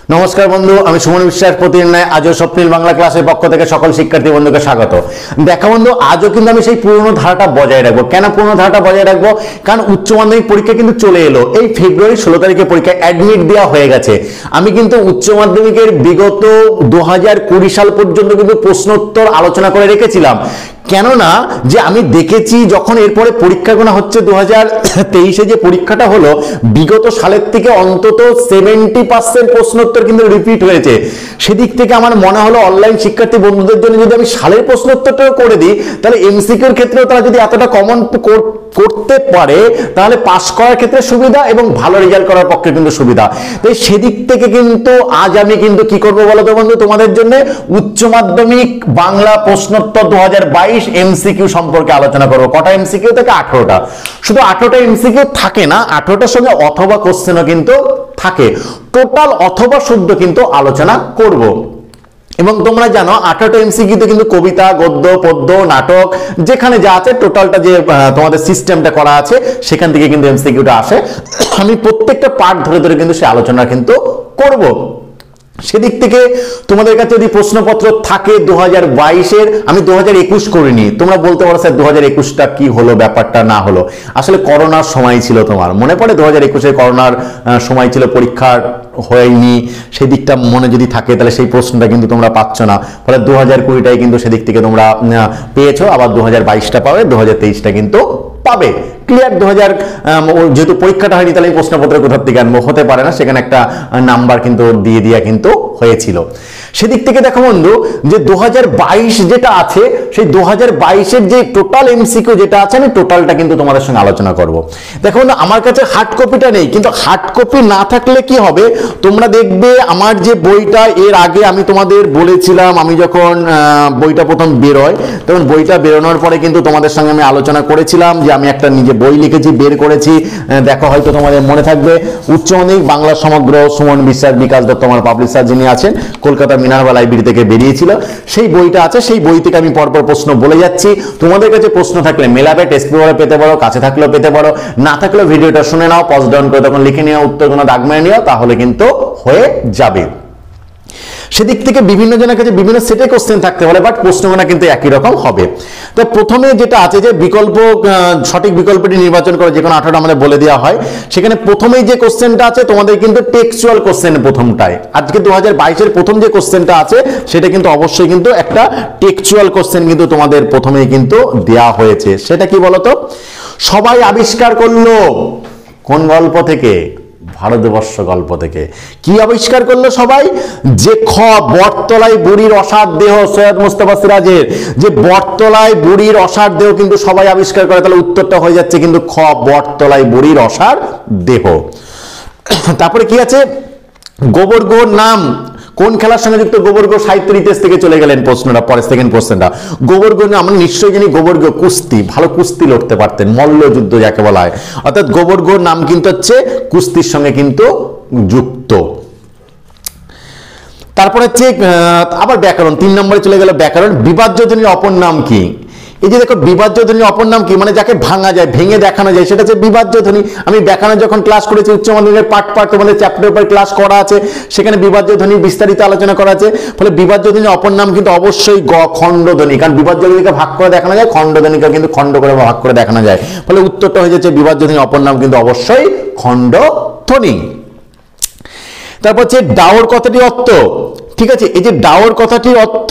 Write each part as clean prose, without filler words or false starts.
নমস্কার বন্ধু, আমি সুমন বিশ্বাস। প্রতিদিন আজও স্বপ্নিল বাংলা ক্লাসের পক্ষ থেকে সকল শিক্ষার্থী বন্ধুকে স্বাগত। দেখা বন্ধু, আজও কিন্তু আমি সেই পুরনো ধারাটা বজায় রাখবো। কেন পুরনো ধারাটা বজায় রাখবো? কারণ উচ্চ মাধ্যমিক পরীক্ষা কিন্তু চলে এলো। এই ফেব্রুয়ারি 16 তারিখে পরীক্ষা অ্যাডমিট দেওয়া হয়ে গেছে। আমি কিন্তু উচ্চ মাধ্যমিকের বিগত 2020 সাল পর্যন্ত কিন্তু প্রশ্নোত্তর আলোচনা করে রেখেছিলাম। কেননা যে আমি দেখেছি যখন এরপরে পরীক্ষাগুলো হচ্ছে 2023-এ যে পরীক্ষাটা হলো, বিগত সালের থেকে অন্তত 70% প্রশ্নোত্তর কিন্তু রিপিট হয়েছে। সেদিক থেকে আমার মনে হলো অনলাইন শিক্ষার্থী বন্ধুদের জন্য যদি আমি সালের প্রশ্নোত্তরটাও করে দিই, তাহলে এমসিকিউর ক্ষেত্রেও তারা যদি এতটা কমন করতে পারে, তাহলে পাস করার ক্ষেত্রে সুবিধা এবং ভালো রেজাল্ট করার পক্ষে কিন্তু সুবিধা। তাই সেদিক থেকে কিন্তু আজ আমি কিন্তু কি করবো বলো তো বন্ধু, তোমাদের জন্য উচ্চ মাধ্যমিক বাংলা প্রশ্নোত্তর 2022 এমসিকিউ সম্পর্কে আলোচনা করবো। কটা এমসিকিউ থেকে? 18টা। শুধু 18টা এমসিকিউ থাকে না, 18টার সঙ্গে অথবা কোশ্চেনও কিন্তু থাকে। টোটাল অথবা শুদ্ধ কিন্তু আলোচনা করব। এবং তোমরা জানো 18টা এমসিকিউতে কিন্তু কবিতা, গদ্য, পদ্য, নাটক যেখানে যা আছে টোটালটা যে তোমাদের সিস্টেমটা করা আছে সেখান থেকে কিন্তু এমসিকিউটা আসে। আমি প্রত্যেকটা পার্ট ধরে ধরে কিন্তু সে আলোচনা কিন্তু করব। সেদিক থেকে তোমাদের কাছে যদি প্রশ্নপত্র থাকে 2022-এর, আমি 2021 করিনি। তোমরা বলতে পারো স্যার 2021টা কি হলো, ব্যাপারটা না হলো। আসলে করোনার সময় ছিল, তোমার মনে পড়ে 2021-এ করোনার সময় ছিল, পরীক্ষার হয়নি। সেই দিকটা মনে যদি থাকে তাহলে সেই প্রশ্নটা কিন্তু তোমরা পাচ্ছ না। ফলে 2020টাই কিন্তু সেদিক থেকে তোমরা পেয়েছো, আবার 2022টা পাবে, 2023টা কিন্তু পাবে। ক্লিয়ার? যেহেতু পরীক্ষাটা হয়নি তাহলে এই প্রশ্নপত্র কোথা থেকে আনবো? হতে পারে না, সেখানে একটা নাম্বার কিন্তু দিয়ে দেওয়া কিন্তু হয়েছিল। সেদিক থেকে দেখো বন্ধু, যে 2022 যেটা আছে, সেই 2022-এর যে টোটাল এমসিকিউ যেটা আছে, আমি টোটালটা কিন্তু তোমাদের সঙ্গে আলোচনা করব। দেখো বন্ধু, আমার কাছে হার্ড কপিটা নেই, কিন্তু হার্ড কপি না থাকলে কি হবে, তোমরা দেখবে আমার যে বইটা এর আগে আমি তোমাদের বলেছিলাম, আমি যখন বইটা প্রথম বেরোয়, তখন বইটা বেরোনোর পরে কিন্তু তোমাদের সঙ্গে আমি আলোচনা করেছিলাম যে আমি একটা নিজে বই লিখেছি, বের করেছি। দেখো, হয়তো তোমাদের মনে থাকবে, উচ্চ মাধ্যমিক বাংলা সমগ্র, সুমন বিশ্বাস, বিকাশ দত্ত আমার পাবলিশার যিনি আছেন, কলকাতা মিনার্ভা লাইব্রেরি থেকে বেরিয়েছিল। সেই বইটা আছে, সেই বই থেকে আমি পরপর প্রশ্ন বলে যাচ্ছি। তোমাদের কাছে প্রশ্ন থাকলে মেলাবে, টেস্ট পেপারে পেতে পারো, কাছে থাকলেও পেতে পারো, না থাকলেও ভিডিওটা শুনে নাও, পজ ডাউন করে তখন লিখে নিও, উত্তরগুলো দাগ মেরে নিও, তাহলে কিন্তু হয়ে যাবে। সেদিক থেকে বিভিন্ন জনের কাছে বিভিন্ন সেটে কোশ্চেন থাকতে পারে, বাট প্রশ্নগুলো কিন্তু একই রকম হবে। তো প্রথমে যেটা আছে যে বিকল্প, সঠিক বিকল্পটি নির্বাচন করে যে কোনো 18টা আমাদের বলে দেওয়া হয়। সেখানে প্রথমেই যে কোশ্চেনটা আছে তোমাদের কিন্তু টেক্সচুয়াল কোশ্চেন। প্রথমটায় আজকে 2022-এর প্রথম যে কোশ্চেনটা আছে সেটা কিন্তু অবশ্যই কিন্তু একটা টেক্সচুয়াল কোশ্চেন কিন্তু তোমাদের প্রথমেই কিন্তু দেওয়া হয়েছে। সেটা কি বলতো? সবাই আবিষ্কার করলো কোন গল্প থেকে? ভারতবর্ষ গল্প থেকে। কি আবিষ্কার করলো সবাই? যে বটতলায় বুড়ির অসার দেহ, সৈয়দ মুস্তাফা সিরাজের যে বটতলায় বুড়ির অসার দেহ কিন্তু সবাই আবিষ্কার করে। তাহলে উত্তরটা হয়ে যাচ্ছে কিন্তু বটতলায় বুড়ির অসার দেহ। তারপরে কি আছে? গোবর্গোর নাম কোন খেলার সঙ্গে যুক্ত? গোবর্গ সাহিত্য ইতিহাস থেকে চলে গেলেন প্রশ্নটা, পরে সেকেন্ড কোশ্চেনটা। গোবর্গ আমরা নিশ্চয়ই জানি, গোবর্গ কুস্তি, ভালো কুস্তি লড়তে পারতেন, মল্লযুদ্ধ যাকে বলা হয়। অর্থাৎ গোবর্গর নাম কিন্তু হচ্ছে কুস্তির সঙ্গে কিন্তু যুক্ত। তারপরে হচ্ছে আবার ব্যাকরণ, 3 নম্বরে চলে গেল ব্যাকরণ। বিবাদ্য ধ্বনির অপর নাম কি? এই যে দেখো, বিবাদ্য ধ্বনির অপর নাম কি, মানে যাকে ভাঙা যায়, ভেঙে দেখানো যায়, সেটা হচ্ছে বিবাদ্য ধ্বনি। আমি ব্যাকরণ যখন ক্লাস করেছি, উচ্চ মাধ্যমিকের পার্ট তোমাদের চ্যাপ্টার উপর ক্লাস করা আছে, সেখানে বিবাদ্য ধ্বনি বিস্তারিত আলোচনা করা আছে। ফলে বিবাদ্য ধ্বনির অপর নাম কিন্তু অবশ্যই খণ্ড ধ্বনি, কারণ বিবাদ্য ধ্বনিকে ভাগ করে দেখানো যায়, খণ্ড ধ্বনিকে কিন্তু খণ্ড করে ভাগ করে দেখানো যায়। ফলে উত্তরটা হয়ে যাচ্ছে বিবাদ্য ধ্বনির অপর নাম কিন্তু অবশ্যই খণ্ড ধ্বনি। তারপর হচ্ছে ডাওর কথাটির অর্থ। ঠিক আছে, এই যে ডাওর কথাটির অর্থ,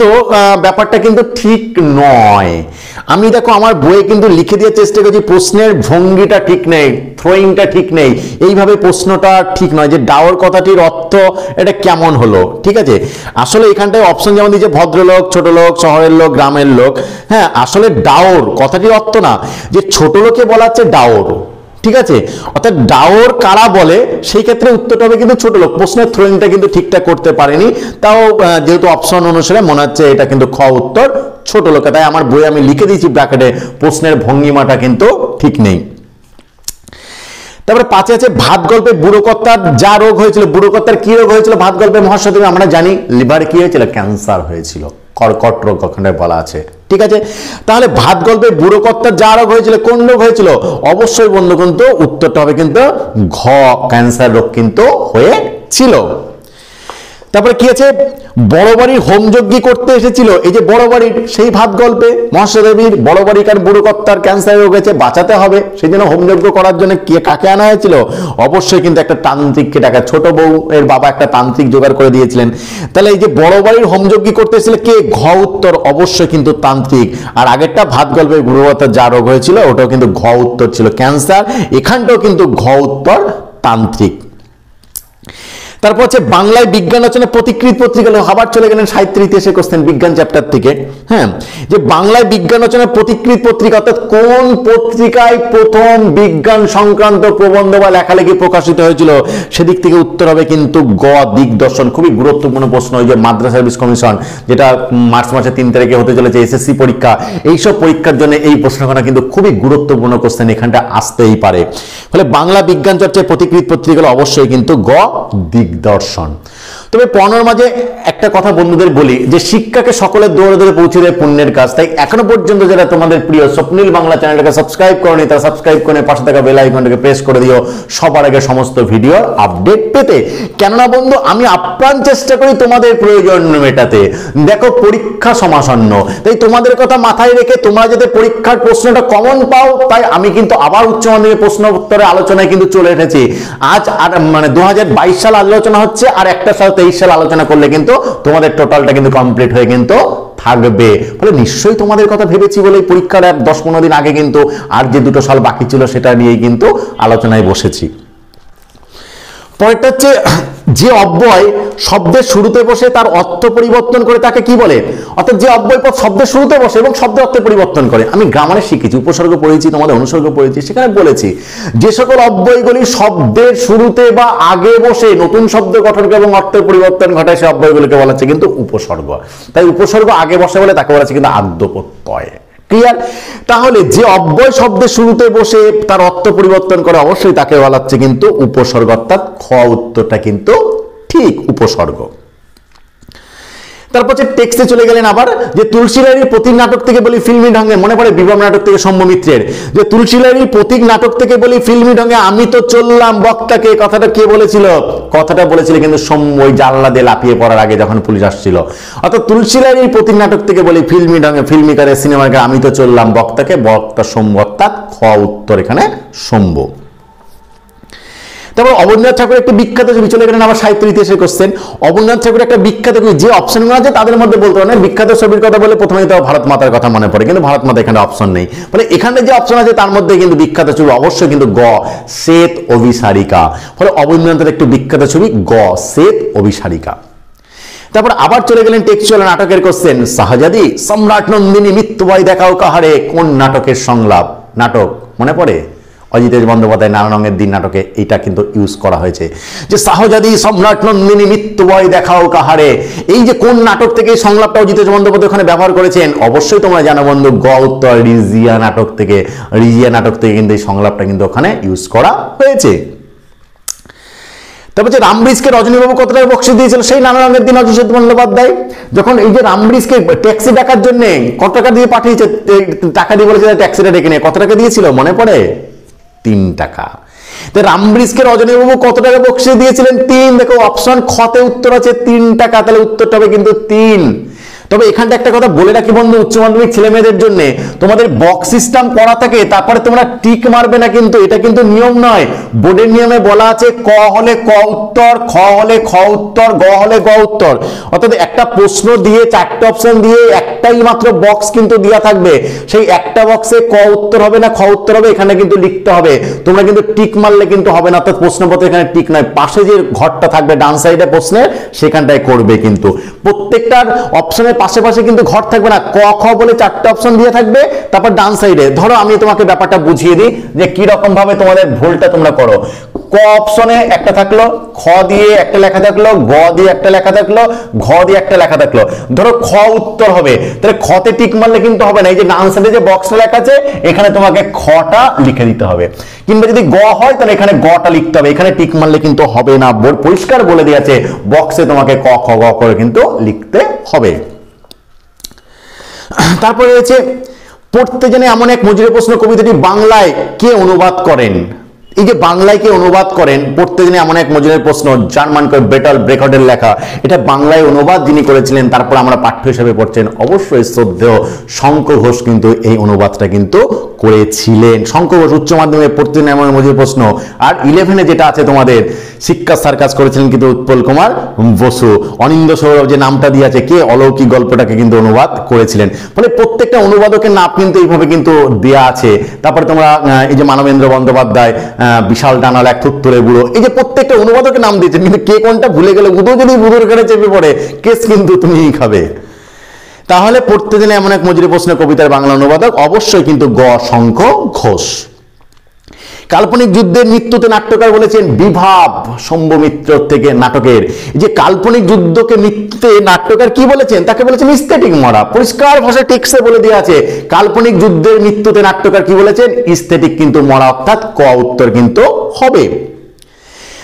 ব্যাপারটা কিন্তু ঠিক নয়। আমি দেখো আমার বইয়ে কিন্তু লিখে দেওয়ার চেষ্টা করছি, প্রশ্নের ভঙ্গিটা ঠিক নেই, থ্রোয়িংটা ঠিক নেই, এইভাবে প্রশ্নটা ঠিক নয়। যে ডাওর কথাটির অর্থ এটা কেমন হলো? ঠিক আছে, আসলে এখানটায় অপশন যেমন দিয়েছে ভদ্রলোক, ছোট লোক, শহরের লোক, গ্রামের লোক। হ্যাঁ, আসলে ডাওর কথাটির অর্থ না, যে ছোট লোকে বলা হচ্ছে ডাওর। ঠিক আছে, অর্থাৎ ডাওর কারা বলে, সেই ক্ষেত্রে উত্তরটা হবে কিন্তু ছোট লোক। প্রশ্নের থ্রোয়িংটা কিন্তু ঠিকঠাক করতে পারেনি, তাও যেহেতু অপশন অনুসারে মনে হচ্ছে এটা কিন্তু খ উত্তর ছোট লোক। তাই আমার বই আমি লিখে দিয়েছি ব্র্যাকেটে, প্রশ্নের ভঙ্গিমাটা কিন্তু ঠিক নেই। তারপরে 5 আছে ভাত গল্পে বুড়োকর্তার যা রোগ হয়েছিল। বুড়োকর্তার কি রোগ হয়েছিল ভাত গল্পে মহাসচিব? আমরা জানি লিভারে কি হয়েছিল, ক্যান্সার হয়েছিল, কর্কট রোগ ওখানে বলা আছে। ঠিক আছে, তাহলে ভাত গল্পে বুড়োকর্তার যা রোগ হয়েছিল, কোন রোগ হয়েছিল? অবশ্যই বন্ধু কিন্তু উত্তরটা হবে কিন্তু ঘ, ক্যান্সার রোগ কিন্তু হয়েছিল। তারপরে কি আছে, বড় বাড়ির হোমযজ্ঞী করতে এসেছিল, এই যে বড় বাড়ির সেই ভাত গল্পে মহাশ্বেতা দেবীর বড় বাড়িকার বুড়ো কর্তার ক্যান্সার রোগ হয়েছে, বাঁচাতে হবে, সেই জন্য হোমযজ্ঞ করার জন্য কাকে আনা হয়েছিল? অবশ্যই কিন্তু একটা তান্ত্রিককে ডাকা, ছোট বউ এর বাবা একটা তান্ত্রিক জোগাড় করে দিয়েছিলেন। তাহলে এই যে বড় বাড়ির হোমযজ্ঞী করতে এসেছিল কে? ঘ উত্তর, অবশ্যই কিন্তু তান্ত্রিক। আর আগেরটা ভাত গল্পে বুড়ো কর্তার যা রোগ হয়েছিল ওটাও কিন্তু ঘ উত্তর ছিল ক্যান্সার, এখানটাও কিন্তু ঘ উত্তর তান্ত্রিক। তারপর হচ্ছে বাংলায় বিজ্ঞান রচনা প্রতিকৃত পত্রিকা, আবার চলে গেলেন সাহিত্যের ইতিহাসে কোশ্চেন বিজ্ঞান চ্যাপ্টার থেকে। হ্যাঁ, যে বাংলায় বিজ্ঞান রচনা প্রতিকৃত পত্রিকা অর্থাৎ কোন পত্রিকায় প্রথম বিজ্ঞান সংক্রান্ত প্রবন্ধ বা লেখালেখি প্রকাশিত হয়েছিল, সেদিক থেকে উত্তর হবে কিন্তু গ দিগদর্শন। খুবই গুরুত্বপূর্ণ প্রশ্ন, ওই যে মাদ্রাসা সার্ভিস কমিশন যেটা মার্চ মাসের 3 তারিখে হতে চলেছে, এসএসসি পরীক্ষা, এইসব পরীক্ষার জন্য এই প্রশ্নটা কিন্তু খুবই গুরুত্বপূর্ণ কোশ্চেন, এখানটা আসতেই পারে। ফলে বাংলা বিজ্ঞান চর্চায় প্রতিকৃত পত্রিকা অবশ্যই কিন্তু গ দিগদর্শন। তবে পড়ানোর মাঝে একটা কথা বন্ধুদের বলি, যে শিক্ষাকে সকলের দৌড়ে দৌড়ে পৌঁছে দেয় পুণ্যের কাজ। তাই এখনো পর্যন্ত যারা তোমাদের প্রিয় স্বপ্নিল বাংলা চ্যানেলটাকে সাবস্ক্রাইব করনি, তারা সাবস্ক্রাইব করে পাশে থাকা বেল আইকনটাকে প্রেস করে দিও সবার আগে সমস্ত ভিডিওর আপডেট পেতে। কেননা বন্ধু, আমি আপ্রাণ চেষ্টা করি তোমাদের প্রয়োজন মেটাতে। দেখো পরীক্ষা সমাসন্ন, তাই তোমাদের কথা মাথায় রেখে তোমরা যাতে পরীক্ষার প্রশ্নটা কমন পাও, তাই আমি কিন্তু আবার উচ্চ মাধ্যমিক প্রশ্ন উত্তরে আলোচনায় কিন্তু চলে এসেছি। আজ আর 2022 সাল আলোচনা হচ্ছে, আর একটা সাল 23 সাল আলোচনা করলে কিন্তু তোমাদের টোটালটা কিন্তু কমপ্লিট হয়ে কিন্তু থাকবে। ফলে নিশ্চয়ই তোমাদের কথা ভেবেছি বলে পরীক্ষার 10-15 দিন আগে কিন্তু আর যে 2 সাল বাকি ছিল সেটা নিয়েই কিন্তু আলোচনায় বসেছি। পরেরটা হচ্ছে, যে অব্যয় শব্দের শুরুতে বসে তার অর্থ পরিবর্তন করে তাকে কি বলে? অর্থাৎ যে অব্যয় পদ শব্দের শুরুতে বসে এবং শব্দের অর্থ পরিবর্তন করে। আমি গ্রামারে শিখেছি, উপসর্গ পড়েছি, তোমাদের অনুসর্গ পড়েছি, সেখানে বলেছি যে সকল অব্যয়গুলি শব্দের শুরুতে বা আগে বসে নতুন শব্দ গঠন এবং অর্থের পরিবর্তন ঘটায়, সে অব্যয়গুলিকে বলা হচ্ছে কিন্তু উপসর্গ। তাই উপসর্গ আগে বসে বলে তাকে বলা হচ্ছে কিন্তু আদ্য প্রত্যয়। ক্লিয়ার? তাহলে যে অব্যয় শব্দের শুরুতে বসে তার অর্থ পরিবর্তন করে অবশ্যই তাকে বলা হচ্ছে কিন্তু উপসর্গ, অর্থাৎ খ উত্তরটা কিন্তু ঠিক উপসর্গ। তারপর টেক্সটে চলে গেলেন আবার, যে তুলসী রায়ের প্রতীক নাটক থেকে বলি ফিল্মি ঢঙ্গে, মনে পড়ে বিভব নাটক থেকে সৌম্য মিত্রের, যে তুলসী রায়ের প্রতীক নাটক থেকে বলি ফিল্মি ঢঙ্গে আমি তো চললাম বক্তাকে, কথাটা কে বলেছিল? কথাটা বলেছিল কিন্তু সৌম্য, ওই জানলা দিয়ে লাফিয়ে পড়ার আগে যখন পুলিশ আসছিল। অর্থাৎ তুলসী রায়ের প্রতীক নাটক থেকে বলি ফিল্মি ঢঙ্গে, ফিল্মিকারে সিনেমার আমি তো চললাম বক্তাকে, বক্তা সৌম্য, অর্থাৎ খ উত্তর এখানে সৌম্য। তারপর অবনীন্দ্রনাথ ঠাকুর একটি বিখ্যাত ছবি, চলে গেলেন আবার সাহিত্য ইতিহাসের কোশ্চেন। অবনীন্দ্রনাথ ঠাকুর একটা বিখ্যাত ছবি, যে অপশনগুলো আছে তাদের মধ্যে বলতে পারে বিখ্যাত ছবির কথা বলে প্রথমেই তো ভারত মাতার কথা মনে পড়ে, কিন্তু ভারত মাতা এখানে অপশন নেই। ফলে এখানে যে অপশন আছে তার মধ্যে কিন্তু বিখ্যাত ছবি অবশ্যই কিন্তু গ শ্বেত অভিসারিকা। ফলে অবনীন্দ্রনাথের একটি বিখ্যাত ছবি গ শ্বেত অভিসারিকা। তারপর আবার চলে গেলেন টেক্সচুয়াল নাটকের কোশ্চেন। শাহজাদি সম্রাট নন্দিনী মৃত্যুভয় দেখাও কাহারে, কোন নাটকের সংলাপ? নাটক মনে পড়ে? অজিতেশ বন্দ্যোপাধ্যায় নানা রঙের দিন নাটকে এইটা কিন্তু ইউজ করা হয়েছে, যে শাহজাদি সম্রাট নন্দিনী মৃত্যুভয় দেখাও কাহারে। এই যে কোন নাটক থেকে এই সংলাপটা অজিতেশ বন্দ্যোপাধ্যায় ওখানে ব্যবহার করেছেন? অবশ্যই তোমরা জানো বন্ধু, গ উত্তর রিজিয়া নাটক থেকে। রিজিয়া নাটক থেকে কিন্তু এই সংলাপটা কিন্তু ওখানে ইউজ করা হয়েছে। তারপর যে রামব্রিজকে রজনীবাবু কত টাকা বকশিশ দিয়েছিল, সেই নানা রঙের দিন অজিতেশ বন্দ্যোপাধ্যায় যখন এই যে রামব্রিজকে ট্যাক্সি ডাকার জন্য কত টাকা দিয়ে পাঠিয়েছে, টাকা দিয়ে বলেছে ট্যাক্সিটা ডেকে নিয়ে, কত টাকা দিয়েছিল মনে পড়ে? 3 টাকা। রামব্রিজকে রজনীবাবু কত টাকা বকশিশ দিয়েছিলেন? 3। দেখো অপশন খতে উত্তর আছে 3 টাকা, তাহলে উত্তরটা হবে কিন্তু 3। তবে এখানটা একটা কথা বলে রাখি বন্ধু, উচ্চ মাধ্যমিক ছেলে মেয়েদের জন্য তোমাদের বক্স সিস্টেম করা থাকে, তারপরে তোমরা টিক মারবে না কিন্তু, এটা কিন্তু নিয়ম নয়। বোর্ডের নিয়মে বলা আছে ক হলে ক উত্তর, খ হলে খ উত্তর, গ হলে গ উত্তর। অর্থাৎ একটা প্রশ্ন দিয়ে 4টে অপশন দিয়ে একটাই মাত্র বক্স কিন্তু দেওয়া থাকবে, সেই একটা বক্সে ক উত্তর হবে না খ উত্তর হবে, এখানে কিন্তু লিখতে হবে। তোমরা কিন্তু টিক মারলে কিন্তু হবে না, অর্থাৎ প্রশ্নপত্র এখানে টিক নয়, পাশে যে ঘরটা থাকবে ডান সাইডে প্রশ্নের সেখানটায় করবে। কিন্তু প্রত্যেকটার অপশনের পাশে পাশে কিন্তু ঘর থাকবে না, ক খ বলে 4টে অপশন দিয়ে থাকবে, তারপর ডান সাইডে ধরো আমি তোমাকে ব্যাপারটা বুঝিয়ে দিই যে কি রকম ভাবে তোমাদের ভুলটা তোমরা করো। ক অপশনে একটা থাকলো, খ দিয়ে একটা লেখা থাকলো, গ দিয়ে একটা লেখা থাকলো, ঘ দিয়ে একটা লেখা থাকলো, ধরো খ উত্তর হবে, তাহলে খতে টিক মারলে কিন্তু হবে না, এই যে ডান সাইডে যে বক্সটা লেখা আছে এখানে তোমাকে খটা লিখে দিতে হবে। কিংবা যদি গ হয় তাহলে এখানে গটা লিখতে হবে, এখানে টিক মারলে কিন্তু হবে না। বোর্ড পরিষ্কার বলে দিয়েছে বক্সে তোমাকে ক খ গ করে কিন্তু লিখতে হবে। তারপরে রয়েছে পড়তে জেনে এমন এক মজুরি প্রশ্ন, কবিতাটি বাংলায় কে অনুবাদ করেন? এই যে বাংলায় কে অনুবাদ করেন পড়তে দিনে এমন এক মজুরের প্রশ্ন, জার্মান বেটল ব্রেকটের লেখা, এটা বাংলায় অনুবাদ যিনি করেছিলেন তারপর আমরা পাঠ্য হিসেবে পড়ছেন, অবশ্যই শ্রদ্ধেয় শঙ্খ ঘোষ কিন্তু এই অনুবাদটা কিন্তু করেছিলেন। শঙ্খ ঘোষ উচ্চ মাধ্যমিকে পড়তে দিনে এমন মজুরের প্রশ্ন। আর 11 যেটা আছে তোমাদের শিক্ষা সার্কাস করেছিলেন কিন্তু উৎপল কুমার বসু। অনিন্দ সৌরভ যে নামটা দিয়ে আছে, কে অলৌকিক গল্পটাকে কিন্তু অনুবাদ করেছিলেন। ফলে প্রত্যেকটা অনুবাদকের নাম কিন্তু এইভাবে কিন্তু দেয়া আছে। তারপরে তোমরা এই যে মানবেন্দ্র বন্দ্যোপাধ্যায়, বিশাল ডানাল এক থুত্তুরে বুড়ো, এই যে প্রত্যেকটা অনুবাদকের নাম দিয়েছেন, কিন্তু কে কোনটা ভুলে গেলে উদো যদি বুধুর ঘরে চেপে পড়ে কেস কিন্তু তুমিই খাবে। তাহলে পড়তে দিনে এমন এক মজুরি প্রশ্ন কবিতার বাংলা অনুবাদক অবশ্যই কিন্তু গ শঙ্খ ঘোষ। কাল্পনিক যুদ্ধের মৃত্যুতে নাট্যকার বলেছেন বিভাব শম্ভু মিত্র থেকে নাটকের। যে কাল্পনিক যুদ্ধকে মৃত্যুতে নাট্যকার কি বলেছেন, তাকে বলেছেন ইস্থেটিক মরা। পরিষ্কার ভাষায় টেক্সটে বলে দেওয়া আছে কাল্পনিক যুদ্ধের মৃত্যুতে নাট্যকার কি বলেছেন, ইস্থেটিক কিন্তু মরা, অর্থাৎ ক উত্তর কিন্তু হবে।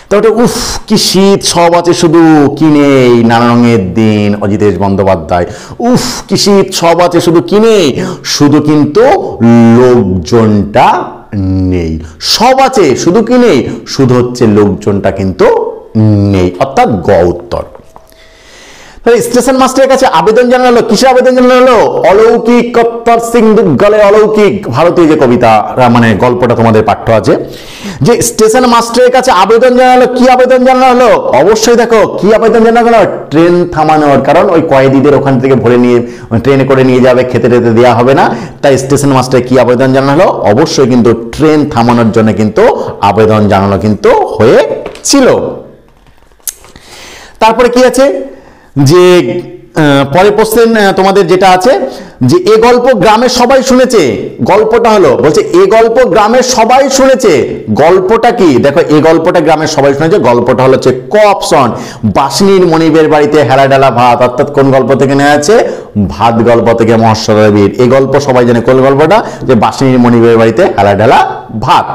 তারপরে উফ কি শীত সব আছে শুধু কি নেই নানা রঙের দিন, অজিতেশ বন্দ্যোপাধ্যায়। উফ কি শীত সব আছে শুধু কি নেই, শুধু কিন্তু লোকজনটা নেই। সব আছে শুধু কি নেই, শুধু হচ্ছে লোকজনটা কিন্তু নেই, অর্থাৎ গ উত্তর। স্টেশন মাস্টারের কাছে আবেদন জানালো, কিসের আবেদন জানালো, অলৌকিক কত্তর সিং দুগ্গলে অলৌকিক, ভারতীয় যে কবিতা মানে গল্পটা তোমাদের পাঠ্য আছে, যে স্টেশন মাস্টারের কাছে আবেদন জানালো। কি আবেদন জানালো, অবশ্যই দেখো কি আবেদন জানালো, ট্রেন থামানোর। কারণ ওই কয়েদিদের ওখান থেকে ভরে নিয়ে ট্রেনে করে নিয়ে যাবে, খেতে টেতে দেওয়া হবে না, তাই স্টেশন মাস্টার কি আবেদন জানালো, অবশ্যই কিন্তু ট্রেন থামানোর জন্য কিন্তু আবেদন জানানো কিন্তু হয়েছিল। তারপরে কি আছে, যে পরে প্রশ্ন তোমাদের যেটা আছে যে এ গল্প গ্রামের সবাই শুনেছে, গল্পটা হলো বলছে এ গল্প গ্রামের সবাই শুনেছে, গল্পটা কি, দেখো এ গল্পটা গ্রামের সবাই শুনেছে, গল্পটা হলো হচ্ছে ক অপশন, বাসনির মনিবের বাড়িতে হেলা ডালা ভাত, অর্থাৎ কোন গল্প থেকে নেওয়া আছে, ভাত গল্প থেকে মহাশ্বর বীর। এই গল্প সবাই জানে, কোন গল্পটা, যে বাসনির মনিবের বাড়িতে হেলা ডালা ভাত।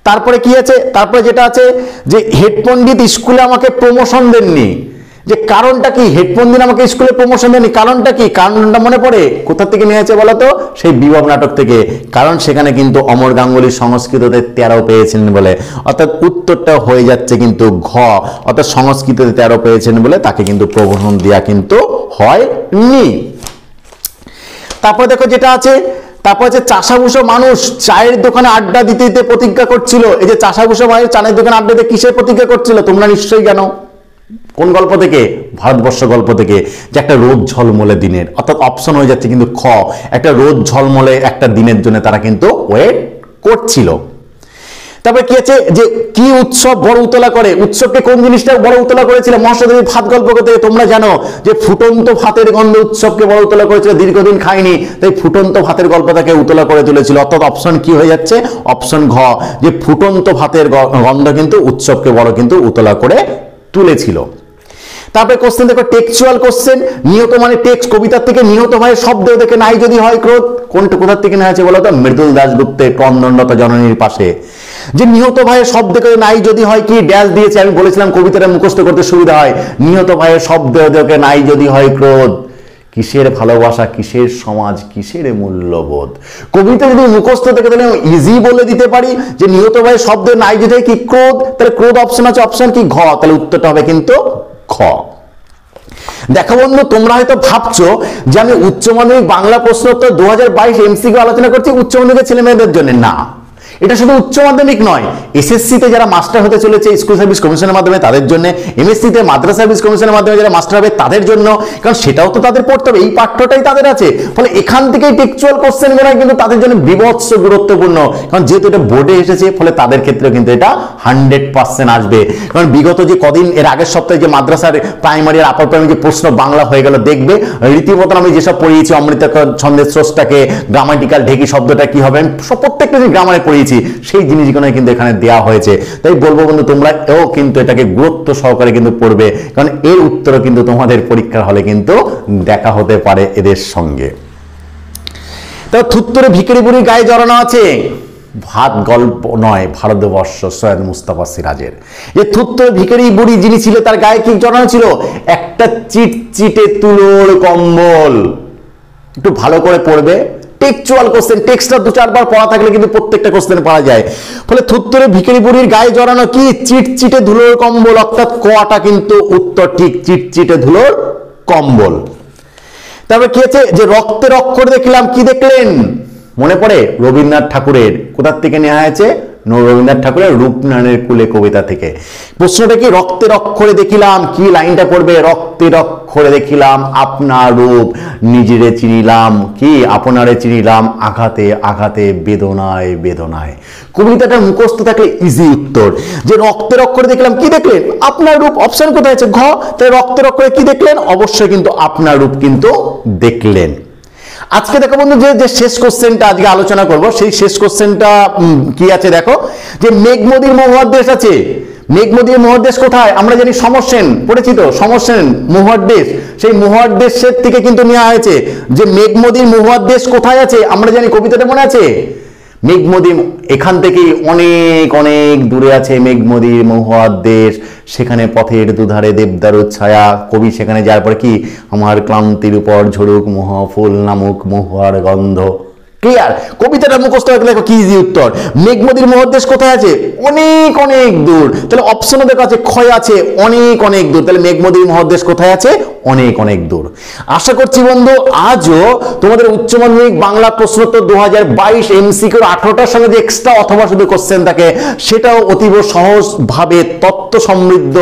তারপরে কি আছে, তারপরে যেটা আছে যে হেড পণ্ডিত স্কুলে আমাকে প্রমোশন দেননি, যে কারণটা কি, হেডফোন দিন আমাকে স্কুলে প্রমোশন দেয়নি, কারণটা কি, কারণটা মনে পড়ে কোথা থেকে নিয়েছে বলতো, সেই বিভব নাটক থেকে। কারণ সেখানে কিন্তু অমর গাঙ্গুলি সংস্কৃততে 13 পেয়েছেন বলে, অর্থাৎ উত্তরটা হয়ে যাচ্ছে কিন্তু ঘ, অর্থাৎ সংস্কৃততে 13 পেয়েছেন বলে তাকে কিন্তু প্রমোশন দেওয়া কিন্তু হয়নি। তারপর দেখো যেটা আছে, তারপর হচ্ছে চাষাভুষো মানুষ চায়ের দোকানে আড্ডা দিতে দিতে প্রতিজ্ঞা করছিল। এই যে চাষাভুষো মানুষ চায়ের দোকানে আড্ডা দিতে কিসের প্রতিজ্ঞা করছিল, তোমরা নিশ্চয়ই জানো, কোন গল্প থেকে, ভারতবর্ষ গল্প থেকে, যে একটা রোদ ঝলমলে দিনের, অর্থাৎ অপশন হয়ে যাচ্ছে কিন্তু খ, একটা রোদ ঝলমলে একটা দিনের জন্য তারা কিন্তু ওয়েট করছিল। তারপরে কি আছে, যে কি উৎসব বড় উতলা করে, উৎসবকে কোন জিনিসটা বড় উতলা করেছিল, মহাশ্বেতাদেবী ভাত গল্প থেকে তোমরা জানো যে ফুটন্ত ভাতের গন্ধ উৎসবকে বড় উতলা করেছিল, দীর্ঘদিন খায়নি তাই ফুটন্ত ভাতের গল্পটাকে উতলা করে তুলেছিল, অর্থাৎ অপশন কি হয়ে যাচ্ছে, অপশন ঘ, যে ফুটন্ত ভাতের গন্ধ কিন্তু উৎসবকে বড় কিন্তু উতলা করে তুলেছিল। তারপরে কোশ্চেন দেখো, টেক্সচুয়াল কোশ্চেন, নিহত মানে টেক্সট, কবিতার থেকে নিহত ভাইয়ের শব্দ দেখে নাই যদি হয় ক্রোধ, কোনটা কোথার থেকে নেওয়া আছে বলো তো, মৃদুল দাশগুপ্তের ক্রন্দনরত জননীর পাশে। যে নিহত ভাইয়ের শব্দ দেখে নাই যদি হয় কি ড্যাশ দিয়েছে, আমি বলেছিলাম কবিতাটা মুখস্থ করতে সুবিধা হয়, নিহত ভাইয়ের শব্দ দেখে নাই যদি হয় ক্রোধ, কিসের ভালোবাসা কিসের সমাজ কিসের মূল্যবোধ। কবিতা যদি মুখস্থ থেকে তাহলে ইজি বলে দিতে পারি যে নিহত ভাইয়ের শব্দ নাই যদি কি ক্রোধ, তাহলে ক্রোধ অপশন আছে, অপশন কি ঘ, তাহলে উত্তরটা হবে কিন্তু খ। দেখো বন্ধু, তোমরা হয়তো ভাবছো যে আমি উচ্চ মাধ্যমিক বাংলা প্রশ্নোত্তর 2022 এমসিকিউ আলোচনা করছি উচ্চ মাধ্যমিকের ছেলে মেয়েদের জন্য, না, এটা শুধু উচ্চ মাধ্যমিক নয়, এসএসসিতে যারা মাস্টার হতে চলেছে স্কুল সার্ভিস কমিশনের মাধ্যমে তাদের জন্য, এমএসসিতে মাদ্রাসা সার্ভিস কমিশনের মাধ্যমে যারা মাস্টার হবে তাদের জন্য, কারণ সেটাও তো তাদের পড়তে হবে, এই পাঠ্যটাই তাদের আছে। ফলে এখান থেকেই টেক্সচুয়াল কোশ্চেন গুলো কিন্তু তাদের জন্য বিভৎস গুরুত্বপূর্ণ, কারণ যেহেতু এটা বোর্ডে এসেছে ফলে তাদের ক্ষেত্রে কিন্তু এটা 100% আসবে। কারণ বিগত যে কদিন এর আগের সপ্তাহে যে মাদ্রাসার প্রাইমারি আর আপার প্রাইমারি যে প্রশ্ন বাংলা হয়ে গেল, দেখবে রীতিমতো আমি যেসব পড়িয়েছি, অমৃত ছন্দের স্রষ্টাকে, গ্রামাটিক্যাল ঢেকি শব্দটা কি হবে, প্রত্যেকটা যে গ্রামারে পড়িয়েছি সেই জিনিসগুলো কিন্তু এখানে দেওয়া হয়েছে। তাই বলবো বন্ধু, তোমরা এও কিন্তু এটাকে গুরুত্ব সহকারে কিন্তু পড়বে, কারণ এর উত্তরও কিন্তু তোমাদের পরীক্ষার হলে কিন্তু দেখা হতে পারে এদের সঙ্গে। তো থুত্তুরে ভিখারি বুড়ির গায়ে জড়ানো আছে, ভাত গল্প নয়, ভারতবর্ষ সৈয়দ মুস্তাফা সিরাজের। যে থুত্তুরে ভিখারি বুড়ি যিনি ছিল তার গায়ে কি জড়ানো ছিল, একটা চিটচিটে তুলোর কম্বল। একটু ভালো করে পড়বে, টেক্সচুয়াল কোশ্চেন, টেক্সটটা 2-4 বার পড়া থাকলে কিন্তু প্রত্যেকটা কোশ্চেন পাওয়া যায়। ফলে থুত্তরে ভিখারি বুড়ির গায়ে জড়ানো কি? চিটচিটে ধুলোর কম্বল, অর্থাৎ কটা কিন্তু উত্তর ঠিক, চিটচিটে ধুলোর কম্বল। তারপরে কি আছে যে রক্তের অক্ষর দেখলাম, কি দেখলেন মনে পড়ে? রবীন্দ্রনাথ ঠাকুরের, কোথার থেকে নেওয়া হয়েছে? রবীন্দ্রনাথ ঠাকুরের রূপনারায়ণের কুলে কবিতা থেকে। প্রশ্নটা কি? রক্তের অক্ষরে দেখিলাম, কি লাইনটা করবে? রক্তের অক্ষরে দেখিলাম আপনার রূপ, নিজেরে চিনিলাম, কি আপনারে চিনিলাম, আঘাতে আঘাতে বেদনায় বেদনায়। কবিতাটা মুখস্থ থাকলে ইজি উত্তর। যে রক্তের অক্ষরে দেখলাম, কি দেখলেন? আপনার রূপ। অপশন কোথায় আছে? ঘ। তাই রক্তের অক্ষরে কি দেখলেন? অবশ্যই কিন্তু আপনার রূপ কিন্তু দেখলেন। আজকে দেখো বন্ধু, যে শেষ কোশ্চেনটা আজকে আলোচনা করব, সেই শেষ কোশ্চেনটা কি আছে দেখো, যে মেঘমদির মহুয়ার আছে। মেঘমদির মহুয়ার কোথায়? আমরা জানি সমরসেন, পড়েছি তো সমরসেন মহুয়ার দেশ, সেই মহুয়ার দেশের থেকে কিন্তু নেওয়া হয়েছে। যে মেঘমদির মহুয়ার কোথায় আছে আমরা জানি, কবিতাটা মনে আছে? মেঘমদি এখান থেকেই অনেক অনেক দূরে আছে মেঘমদির মহুয়ার দেশ, সেখানে পথের দুধারে দেবদারুর ছায়া। কবি সেখানে যাওয়ার পরে কি? আমার ক্লান্তির উপর ঝরুক মহুয়া ফুল নামুক মহুয়ার গন্ধ। ক্লিয়ার? কবিতাটা মুখস্থ রাখলে দেখো কি ইজি উত্তর। মেঘমদির মহুয়ার দেশ কোথায় আছে? অনেক অনেক দূর। তাহলে অপশনও দেখো আছে, ক্ষয় আছে অনেক অনেক দূর। তাহলে মেঘমদির মহুয়ার দেশ কোথায় আছে? অনেক অনেক দূর। আশা করছি বন্ধু আজও তোমাদের উচ্চ মাধ্যমিক বাংলা প্রশ্নোত্তর 2022 এমসিকিউ 18টার সঙ্গে যে এক্সট্রা অথবা শুধু কোশ্চেন থাকে, সেটাও অতীব সহজভাবে তথ্য সমৃদ্ধ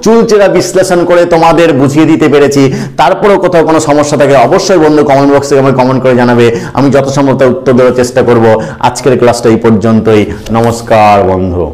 চুলচেরা বিশ্লেষণ করে তোমাদের বুঝিয়ে দিতে পেরেছি। তারপরেও কোথাও কোনো সমস্যা থাকে অবশ্যই বন্ধু কমেন্ট বক্সে আমাকে কমেন্ট করে জানাবে, আমি যত সম্ভব উত্তর দেওয়ার চেষ্টা করব। আজকের ক্লাসটা এই পর্যন্তই। নমস্কার বন্ধু।